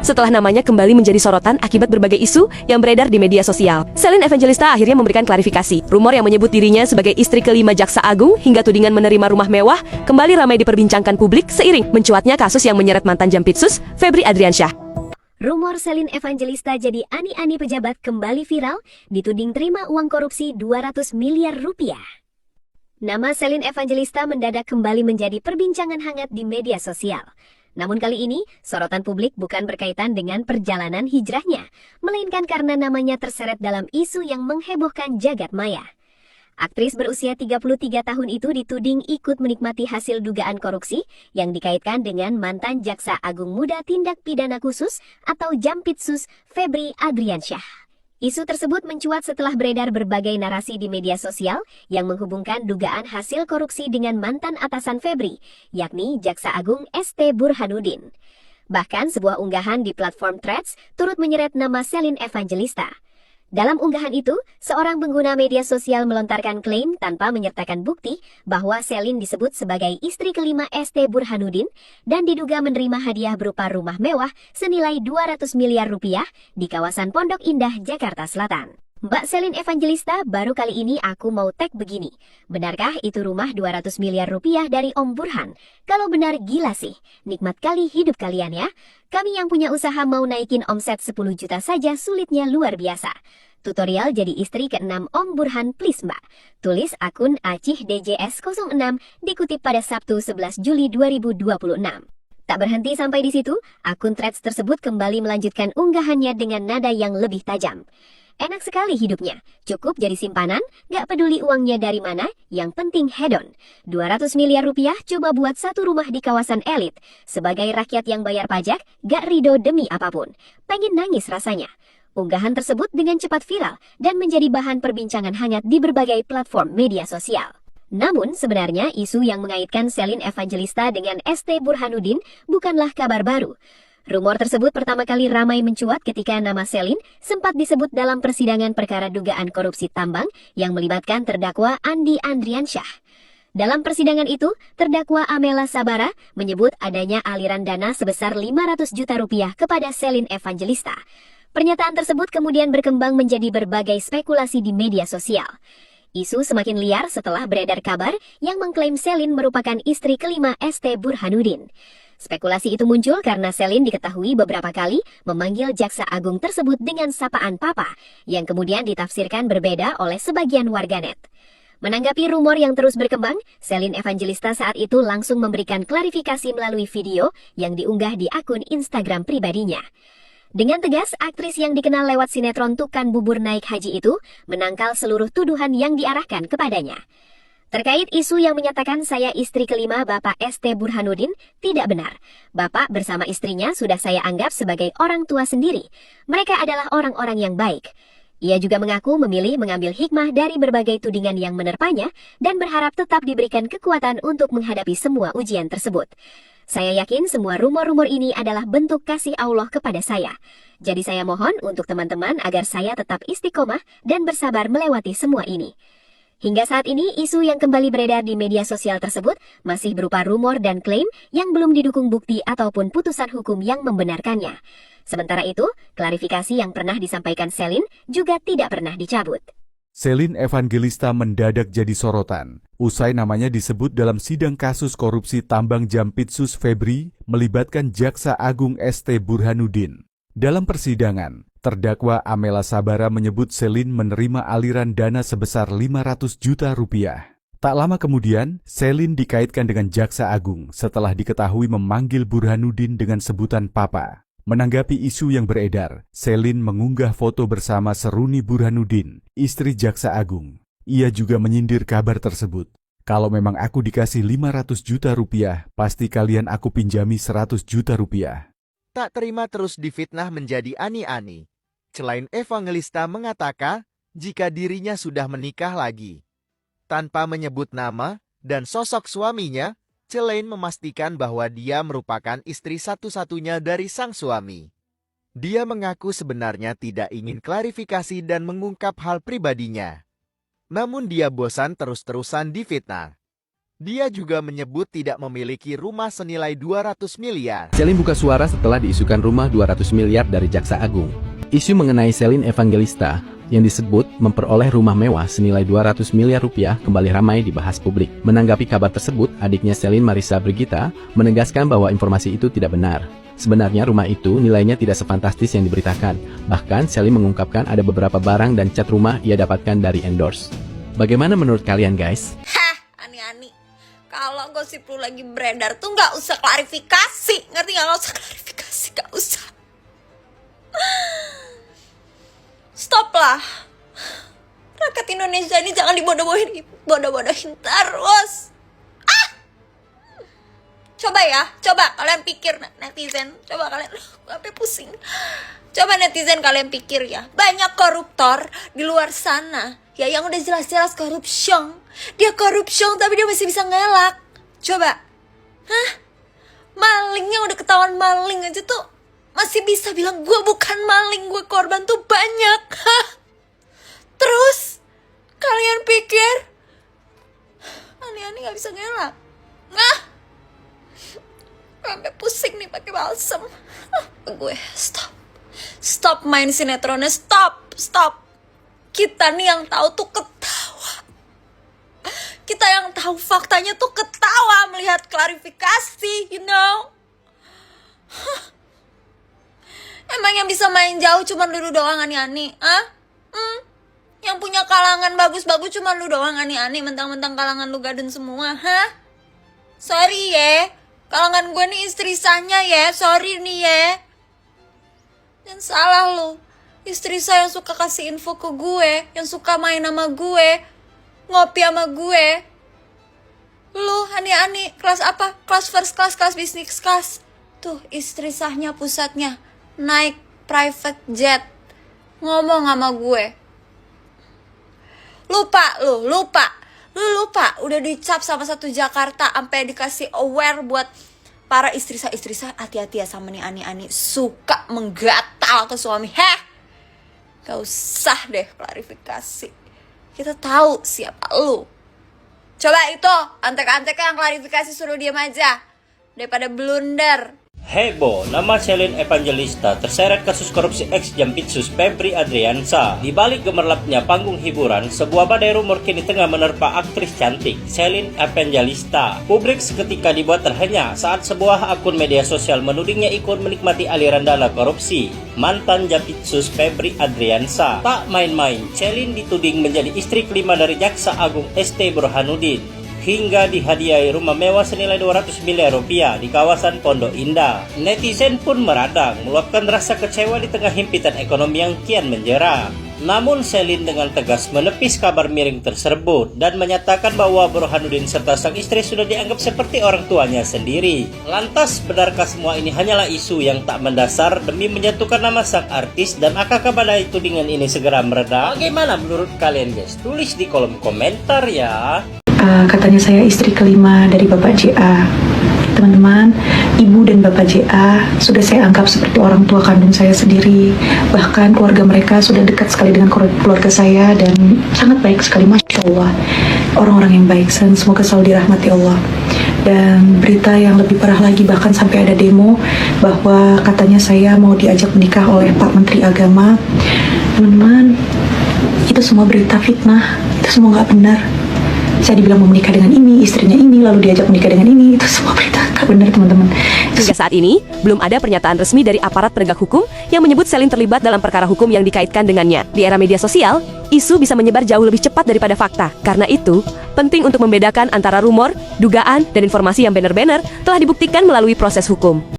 setelah namanya kembali menjadi sorotan akibat berbagai isu yang beredar di media sosial. Celine Evangelista akhirnya memberikan klarifikasi. Rumor yang menyebut dirinya sebagai istri kelima Jaksa Agung hingga tudingan menerima rumah mewah kembali ramai diperbincangkan publik seiring mencuatnya kasus yang menyeret mantan Jampitsus, Febri Adriansyah. Rumor Celine Evangelista jadi ani-ani pejabat kembali viral, dituding terima uang korupsi 200 miliar rupiah. Nama Celine Evangelista mendadak kembali menjadi perbincangan hangat di media sosial. Namun kali ini, sorotan publik bukan berkaitan dengan perjalanan hijrahnya, melainkan karena namanya terseret dalam isu yang menghebohkan jagat maya. Aktris berusia 33 tahun itu dituding ikut menikmati hasil dugaan korupsi yang dikaitkan dengan mantan Jaksa Agung Muda Tindak Pidana Khusus atau Jampitsus Febri Adriansyah. Isu tersebut mencuat setelah beredar berbagai narasi di media sosial yang menghubungkan dugaan hasil korupsi dengan mantan atasan Febri, yakni Jaksa Agung ST Burhanuddin. Bahkan sebuah unggahan di platform Threads turut menyeret nama Celine Evangelista. Dalam unggahan itu, seorang pengguna media sosial melontarkan klaim tanpa menyertakan bukti bahwa Celine disebut sebagai istri kelima ST Burhanuddin dan diduga menerima hadiah berupa rumah mewah senilai 200 miliar rupiah di kawasan Pondok Indah, Jakarta Selatan. Mbak Celine Evangelista, baru kali ini aku mau tag begini. Benarkah itu rumah 200 miliar rupiah dari Om Burhan? Kalau benar gila sih, nikmat kali hidup kalian ya. Kami yang punya usaha mau naikin omset 10 juta saja sulitnya luar biasa. Tutorial jadi istri ke-6 Om Burhan please mbak. Tulis akun Acih DJS06 dikutip pada Sabtu 11 Juli 2026. Tak berhenti sampai di situ, akun Threads tersebut kembali melanjutkan unggahannya dengan nada yang lebih tajam. Enak sekali hidupnya, cukup jadi simpanan, gak peduli uangnya dari mana, yang penting hedon. 200 miliar rupiah coba buat satu rumah di kawasan elit. Sebagai rakyat yang bayar pajak, gak ridho demi apapun. Pengen nangis rasanya. Unggahan tersebut dengan cepat viral dan menjadi bahan perbincangan hangat di berbagai platform media sosial. Namun sebenarnya isu yang mengaitkan Celine Evangelista dengan ST Burhanuddin bukanlah kabar baru. Rumor tersebut pertama kali ramai mencuat ketika nama Celine sempat disebut dalam persidangan perkara dugaan korupsi tambang yang melibatkan terdakwa Andi Andriansyah. Dalam persidangan itu, terdakwa Amela Sabara menyebut adanya aliran dana sebesar 500 juta rupiah kepada Celine Evangelista. Pernyataan tersebut kemudian berkembang menjadi berbagai spekulasi di media sosial. Isu semakin liar setelah beredar kabar yang mengklaim Celine merupakan istri kelima ST Burhanuddin. Spekulasi itu muncul karena Celine diketahui beberapa kali memanggil Jaksa Agung tersebut dengan sapaan Papa, yang kemudian ditafsirkan berbeda oleh sebagian warganet. Menanggapi rumor yang terus berkembang, Celine Evangelista saat itu langsung memberikan klarifikasi melalui video yang diunggah di akun Instagram pribadinya. Dengan tegas, aktris yang dikenal lewat sinetron Tukan Bubur Naik Haji itu menangkal seluruh tuduhan yang diarahkan kepadanya. Terkait isu yang menyatakan saya istri kelima Bapak ST Burhanuddin, tidak benar. Bapak bersama istrinya sudah saya anggap sebagai orang tua sendiri. Mereka adalah orang-orang yang baik. Ia juga mengaku memilih mengambil hikmah dari berbagai tudingan yang menerpanya dan berharap tetap diberikan kekuatan untuk menghadapi semua ujian tersebut. Saya yakin semua rumor-rumor ini adalah bentuk kasih Allah kepada saya. Jadi saya mohon untuk teman-teman agar saya tetap istiqomah dan bersabar melewati semua ini. Hingga saat ini, isu yang kembali beredar di media sosial tersebut masih berupa rumor dan klaim yang belum didukung bukti ataupun putusan hukum yang membenarkannya. Sementara itu, klarifikasi yang pernah disampaikan Celine juga tidak pernah dicabut. Celine Evangelista mendadak jadi sorotan. Usai namanya disebut dalam sidang kasus korupsi tambang Jampitsus Febri melibatkan Jaksa Agung ST Burhanuddin. Dalam persidangan, terdakwa Amela Sabara menyebut Celine menerima aliran dana sebesar 500 juta rupiah. Tak lama kemudian, Celine dikaitkan dengan Jaksa Agung setelah diketahui memanggil Burhanuddin dengan sebutan Papa. Menanggapi isu yang beredar, Celine mengunggah foto bersama Seruni Burhanuddin, istri Jaksa Agung. Ia juga menyindir kabar tersebut. Kalau memang aku dikasih 500 juta rupiah, pasti kalian aku pinjami 100 juta rupiah. Tak terima terus difitnah menjadi ani-ani. Celine Evangelista mengatakan jika dirinya sudah menikah lagi. Tanpa menyebut nama dan sosok suaminya, Celine memastikan bahwa dia merupakan istri satu-satunya dari sang suami. Dia mengaku sebenarnya tidak ingin klarifikasi dan mengungkap hal pribadinya. Namun dia bosan terus-terusan difitnah. Dia juga menyebut tidak memiliki rumah senilai 200 miliar. Selin buka suara setelah diisukan rumah 200 miliar dari Jaksa Agung. Isu mengenai Selin Evangelista yang disebut memperoleh rumah mewah senilai 200 miliar rupiah kembali ramai dibahas publik. Menanggapi kabar tersebut, adiknya Selin, Marissa Brigita, menegaskan bahwa informasi itu tidak benar. Sebenarnya rumah itu nilainya tidak sefantastis yang diberitakan. Bahkan Selin mengungkapkan ada beberapa barang dan cat rumah ia dapatkan dari endorse. Bagaimana menurut kalian guys? Ani-ani, kalau gosip lu lagi beredar tuh nggak usah klarifikasi, ngerti nggak? Nggak usah klarifikasi, nggak usah. Stop lah. Rakyat Indonesia ini jangan dibodoh-bodohin terus. Coba kalian pikir netizen, coba kalian, gue sampai pusing. Coba netizen kalian pikir ya, banyak koruptor di luar sana ya yang udah jelas-jelas korupsi. Dia korupsi tapi dia masih bisa ngelak. Coba, maling yang udah ketahuan maling aja tuh masih bisa bilang gue bukan maling, gue korban tuh banyak. Terus kalian pikir Ani-ani nggak bisa ngelak? Sampai pusing nih pakai balsam. Gue stop main sinetronnya, stop. Kita nih yang tahu tuh ketawa. Kita yang tahu faktanya tuh ketawa melihat klarifikasi, you know. Emang yang bisa main jauh cuma lu doang, Ani-ani? Yang punya kalangan bagus-bagus cuma lu doang, Ani-ani. Mentang-mentang kalangan lu gadun semua, Sorry ya, kalangan gue nih istri sanya ya, sorry nih ya. Dan salah lu, istri saya yang suka kasih info ke gue, yang suka main sama gue, ngopi sama gue. Lu, Ani-ani, kelas apa? Kelas first class, kelas business class. Tuh, istri sahnya pusatnya naik private jet, ngomong sama gue. Lupa, udah dicap sama satu Jakarta sampai dikasih aware buat para istri saya hati-hati ya sama nih Ani-ani, suka menggatal ke suami. Gak usah deh klarifikasi. Kita tahu siapa lu. Coba itu, antek-antek yang klarifikasi suruh diam aja daripada blunder. Heboh, nama Selin Evangelista terseret kasus korupsi ex Jampitsus Febri Adriansa. Di balik gemerlapnya panggung hiburan, sebuah badai rumor kini tengah menerpa aktris cantik Selin Evangelista. Publik seketika dibuat terhenyak saat sebuah akun media sosial menudingnya ikut menikmati aliran dana korupsi mantan Jampitsus Febri Adriansa. Tak main-main, Selin dituding menjadi istri kelima dari Jaksa Agung ST Burhanuddin, hingga dihadiahi rumah mewah senilai 200 miliar rupiah di kawasan Pondok Indah. Netizen pun meradang, meluapkan rasa kecewa di tengah himpitan ekonomi yang kian menjera. Namun Selin dengan tegas menepis kabar miring tersebut dan menyatakan bahwa Burhanuddin serta sang istri sudah dianggap seperti orang tuanya sendiri. Lantas, benarkah semua ini hanyalah isu yang tak mendasar demi menjatuhkan nama sang artis, dan akankah badai tudingan ini segera mereda? Bagaimana menurut kalian guys? Tulis di kolom komentar ya. Katanya saya istri kelima dari Bapak JA. Teman-teman, Ibu dan Bapak JA sudah saya anggap seperti orang tua kandung saya sendiri. Bahkan keluarga mereka sudah dekat sekali dengan keluarga saya dan sangat baik sekali, Masya Allah. Orang-orang yang baik, dan semoga selalu dirahmati Allah. Dan berita yang lebih parah lagi, bahkan sampai ada demo bahwa katanya saya mau diajak menikah oleh Pak Menteri Agama. Teman-teman, itu semua berita fitnah, itu semua nggak benar. Saya dibilang mau menikah dengan ini, istrinya ini, lalu diajak menikah dengan ini. Itu semua berita gak benar, teman-teman. Hingga saat ini, belum ada pernyataan resmi dari aparat penegak hukum yang menyebut Selin terlibat dalam perkara hukum yang dikaitkan dengannya. Di era media sosial, isu bisa menyebar jauh lebih cepat daripada fakta. Karena itu, penting untuk membedakan antara rumor, dugaan, dan informasi yang benar-benar telah dibuktikan melalui proses hukum.